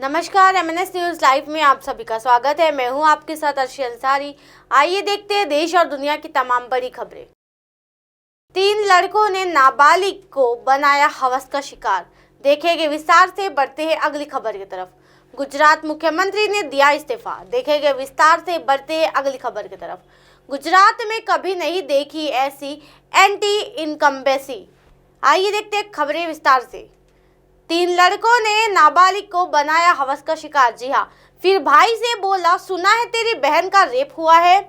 नमस्कार, MNS news live में आप सभी का स्वागत है। मैं हूं आपके साथ अर्शी अंसारी। आइए देखते हैं देश और दुनिया की तमाम बड़ी खबरें। 3 लड़कों ने नाबालिग को बनाया हवस का शिकार। देखेंगे विस्तार से, बढ़ते हैं अगली खबर की तरफ। गुजरात मुख्यमंत्री ने दिया इस्तीफा। देखेंगे विस्तार से, बढ़ते हैं अगली खबर की तरफ। गुजरात में कभी नहीं देखी ऐसी एंटी इनकम्बेंसी। आइए देखते हैं खबरें विस्तार से। 3 लड़कों ने नाबालिग को बनाया हवस का शिकार। जी हाँ, फिर भाई से बोला, सुना है तेरी बहन का रेप हुआ है।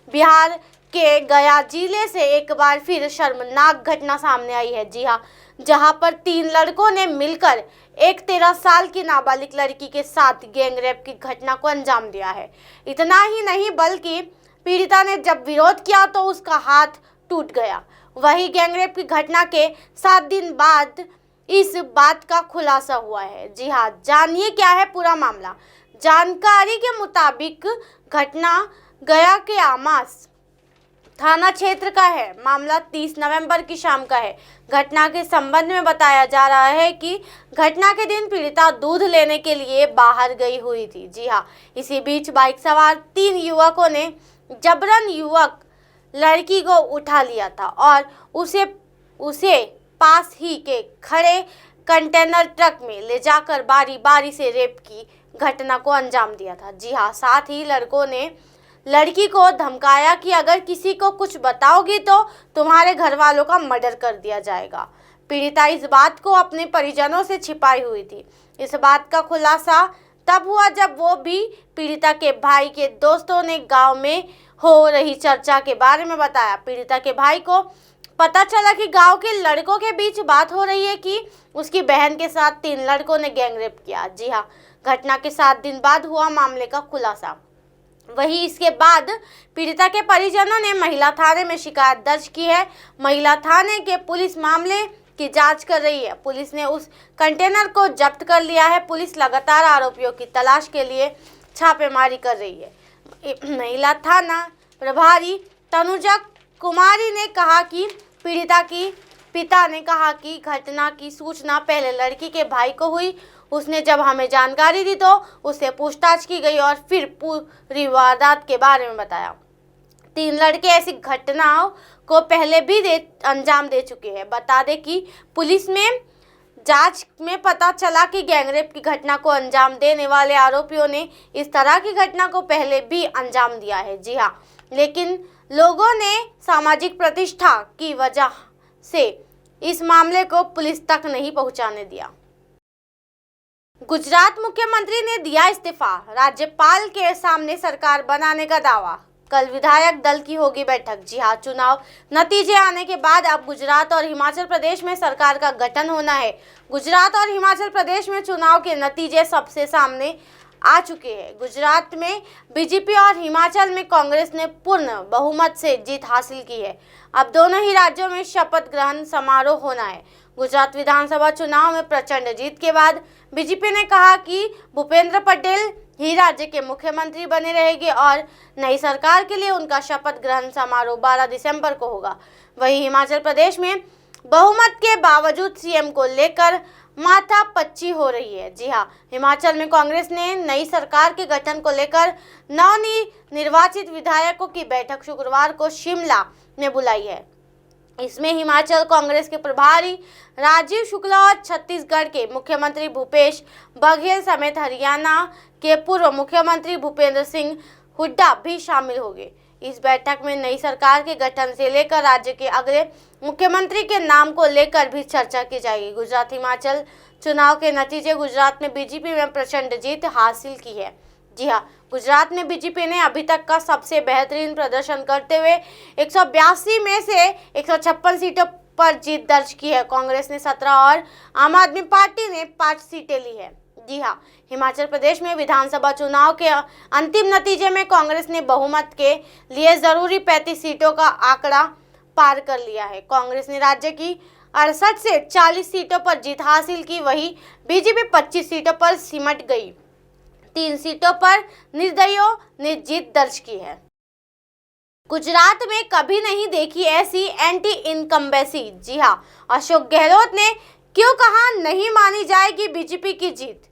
बिहार के गया जिले से एक बार फिर शर्मनाक घटना सामने आई है। जी हाँ, जहां पर 3 लड़कों ने मिलकर एक 13 साल की नाबालिग लड़की के साथ गैंगरेप की घटना को अंजाम दिया है। इतना ही नहीं बल्कि पीड़िता ने जब विरोध किया तो उसका हाथ टूट गया। वही गैंगरेप की घटना के 7 दिन बाद इस बात का खुलासा हुआ है। जी हाँ, जानिए क्या है पूरा मामला। जानकारी के मुताबिक घटना गया के आमास थाना क्षेत्र का है। मामला 30 नवंबर की शाम का है। घटना के संबंध में बताया जा रहा है कि घटना के दिन पीड़िता दूध लेने के लिए बाहर गई हुई थी। जी हाँ, इसी बीच बाइक सवार 3 युवकों ने जबरन युवक लड़की को उठा लिया था और उसे पास ही के खड़े कंटेनर ट्रक में ले जाकर बारी बारी से रेप की घटना को अंजाम दिया था। जी हाँ, साथ ही लड़कों ने लड़की को धमकाया कि अगर किसी को कुछ बताओगी तो तुम्हारे घर वालों का मर्डर कर दिया जाएगा। पीड़िता इस बात को अपने परिजनों से छिपाई हुई थी। इस बात का खुलासा तब हुआ जब वो भी पीड़िता के भाई के दोस्तों ने गांव में हो रही चर्चा के बारे में बताया। पीड़िता के भाई को पता चला कि गांव के लड़कों के बीच बात हो रही है कि उसकी बहन के साथ 3 लड़कों ने गैंगरेप किया। जी हाँ, घटना के 7 दिन बाद हुआ मामले का खुलासा। वहीं इसके बाद पीड़िता के परिजनों ने महिला थाने में शिकायत दर्ज की है। महिला थाने के पुलिस मामले की जांच कर रही है। पुलिस ने उस कंटेनर को जब्त कर लिया है। पुलिस लगातार आरोपियों की तलाश के लिए छापेमारी कर रही है। महिला थाना प्रभारी तनुजा कुमारी ने कहा कि पीड़िता की पिता ने कहा कि घटना की सूचना पहले लड़की के भाई को हुई। उसने जब हमें जानकारी दी तो उससे पूछताछ की गई और फिर पूरी वारदात के बारे में बताया। 3 लड़के ऐसी घटनाओं को पहले भी अंजाम दे चुके हैं। बता दें कि पुलिस में जांच में पता चला कि गैंगरेप की घटना को अंजाम देने वाले आरोपियों ने इस तरह की घटना को पहले भी अंजाम दिया है। जी हाँ, लेकिन लोगों ने सामाजिक प्रतिष्ठा की वजह से इस मामले को पुलिस तक नहीं पहुंचाने दिया। गुजरात मुख्यमंत्री ने दिया इस्तीफा। राज्यपाल के सामने सरकार बनाने का दावा। कल विधायक दल की होगी बैठक। जी हाँ, चुनाव नतीजे आने के बाद अब गुजरात और हिमाचल प्रदेश में सरकार का गठन होना है। गुजरात और हिमाचल प्रदेश में चुनाव के नतीजे सबसे सामने आ चुके हैं। गुजरात में बीजेपी और हिमाचल में कांग्रेस ने पूर्ण बहुमत से जीत हासिल की है। अब दोनों ही राज्यों में शपथ ग्रहण समारोह होना है। गुजरात विधानसभा चुनाव में प्रचंड जीत के बाद बीजेपी ने कहा कि भूपेंद्र पटेल ही राज्य के मुख्यमंत्री बने रहेंगे और नई सरकार के लिए उनका शपथ ग्रहण समारोह 12 दिसंबर को होगा। वहीं हिमाचल प्रदेश में बहुमत के बावजूद सीएम को लेकर माथापच्ची हो रही है। जी हाँ, हिमाचल में कांग्रेस ने नई सरकार के गठन को लेकर नवनिर्वाचित विधायकों की बैठक शुक्रवार को शिमला में बुलाई है। इसमें हिमाचल कांग्रेस के प्रभारी राजीव शुक्ला और छत्तीसगढ़ के मुख्यमंत्री भूपेश बघेल समेत हरियाणा के पूर्व मुख्यमंत्री भूपेंद्र सिंह हुड्डा भी शामिल होंगे। इस बैठक में नई सरकार के गठन से लेकर राज्य के अगले मुख्यमंत्री के नाम को लेकर भी चर्चा की जाएगी। गुजरात हिमाचल चुनाव के नतीजे। गुजरात में बीजेपी में प्रचंड जीत हासिल की है। जी हाँ, गुजरात में बीजेपी ने अभी तक का सबसे बेहतरीन प्रदर्शन करते हुए 182 में से 156 सीटों पर जीत दर्ज की है। कांग्रेस ने 17 और आम आदमी पार्टी ने 5 सीटें ली है। जी हाँ, हिमाचल प्रदेश में विधानसभा चुनाव के अंतिम नतीजे में कांग्रेस ने बहुमत के लिए जरूरी 35 सीटों का आंकड़ा पार कर लिया है। कांग्रेस ने राज्य की 68 से 40 सीटों पर जीत हासिल की। वहीं बीजेपी 25 सीटों पर सिमट गई। 3 सीटों पर निर्दलियों ने जीत दर्ज की है। गुजरात में कभी नहीं देखी ऐसी एंटी इनकम्बेंसी। जी हाँ, अशोक गहलोत ने क्यों कहा नहीं मानी जाएगी बीजेपी की जीत।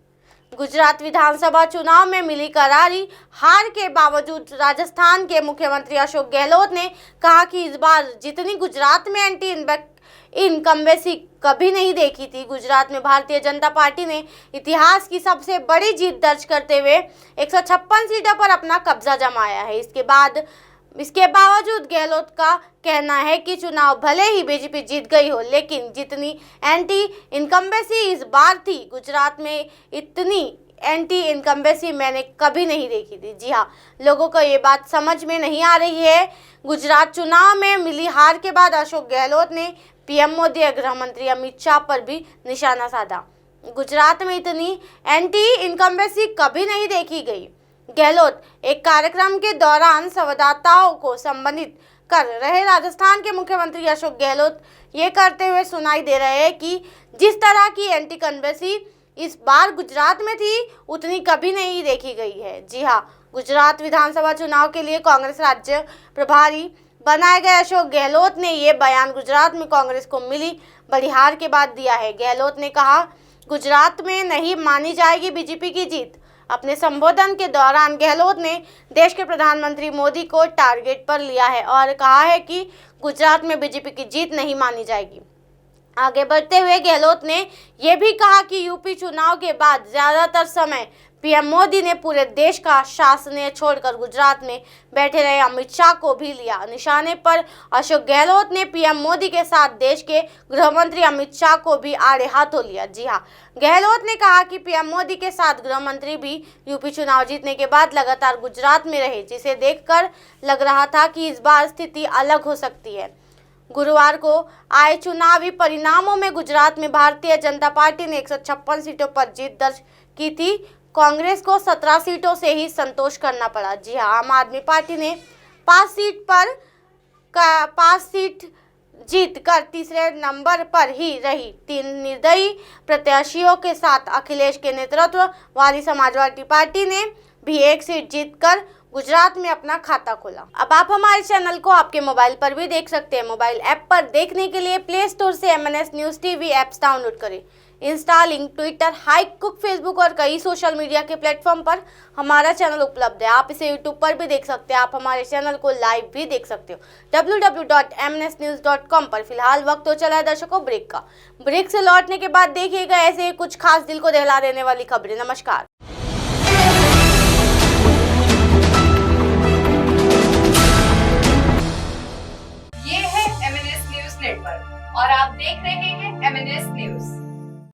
गुजरात विधानसभा चुनाव में मिली करारी हार के बावजूद राजस्थान के मुख्यमंत्री अशोक गहलोत ने कहा कि इस बार जितनी गुजरात में एंटी इनकम्बेंसी कभी नहीं देखी थी। गुजरात में भारतीय जनता पार्टी ने इतिहास की सबसे बड़ी जीत दर्ज करते हुए 156 सीटों पर अपना कब्जा जमाया है। इसके बावजूद गहलोत का कहना है कि चुनाव भले ही बीजेपी जीत गई हो, लेकिन जितनी एंटी इनकम्बेंसी इस बार थी, गुजरात में इतनी एंटी इनकम्बेंसी मैंने कभी नहीं देखी थी। जी हाँ, लोगों को ये बात समझ में नहीं आ रही है। गुजरात चुनाव में मिली हार के बाद अशोक गहलोत ने पीएम मोदी और गृह मंत्री अमित शाह पर भी निशाना साधा। गुजरात में इतनी एंटी इनकम्बेंसी कभी नहीं देखी गई। गहलोत एक कार्यक्रम के दौरान संवाददाताओं को संबोधित कर रहे राजस्थान के मुख्यमंत्री अशोक गहलोत ये करते हुए सुनाई दे रहे हैं कि जिस तरह की एंटी इनकम्बेंसी इस बार गुजरात में थी, उतनी कभी नहीं देखी गई है। जी हाँ, गुजरात विधानसभा चुनाव के लिए कांग्रेस राज्य प्रभारी बनाए गए अशोक गहलोत ने ये बयान गुजरात में कांग्रेस को मिली बड़ी हार के बाद दिया है। गहलोत ने कहा, गुजरात में नहीं मानी जाएगी बीजेपी की जीत। अपने संबोधन के दौरान गहलोत ने देश के प्रधानमंत्री मोदी को टारगेट पर लिया है और कहा है कि गुजरात में बीजेपी की जीत नहीं मानी जाएगी। आगे बढ़ते हुए गहलोत ने यह भी कहा कि यूपी चुनाव के बाद ज्यादातर समय पीएम मोदी ने पूरे देश का शासन छोड़कर गुजरात में बैठे रहे अमित शाह को भी लिया निशाने पर। अशोक गहलोत ने पीएम मोदी के साथ देश के गृह मंत्री अमित शाह को भी आड़े हाथों लिया। जी हाँ, गहलोत ने कहा कि पीएम मोदी के साथ गृह मंत्री भी यूपी चुनाव जीतने के बाद लगातार गुजरात में रहे, जिसे देखकर लग रहा था कि इस बार स्थिति अलग हो सकती है। गुरुवार को आए चुनावी परिणामों में गुजरात में भारतीय जनता पार्टी ने 156 सीटों पर जीत दर्ज की थी। कांग्रेस को 17 सीटों से ही संतोष करना पड़ा। जी हाँ, आम आदमी पार्टी ने 5 सीट जीत कर तीसरे नंबर पर ही रही। 3 निर्दलीय प्रत्याशियों के साथ अखिलेश के नेतृत्व वाली समाजवादी पार्टी ने भी 1 सीट जीतकर गुजरात में अपना खाता खोला। अब आप हमारे चैनल को आपके मोबाइल पर भी देख सकते हैं। मोबाइल ऐप पर देखने के लिए प्ले स्टोर से MNS news TV apps download करें। इंस्टा, लिंक, ट्विटर, हाइकुक, फेसबुक और कई सोशल मीडिया के प्लेटफॉर्म पर हमारा चैनल उपलब्ध है। आप इसे यूट्यूब पर भी देख सकते हैं। आप हमारे चैनल को लाइव भी देख सकते हो www.mnsnews.com पर। फिलहाल वक्त हो चला है दर्शकों ब्रेक का। ब्रेक से लौटने के बाद देखिएगा ऐसे कुछ खास दिल को दहला देने वाली खबरें। नमस्कार। ये है MNS न्यूज़ नेटवर्क और आप देख रहे हैं MNS न्यूज़।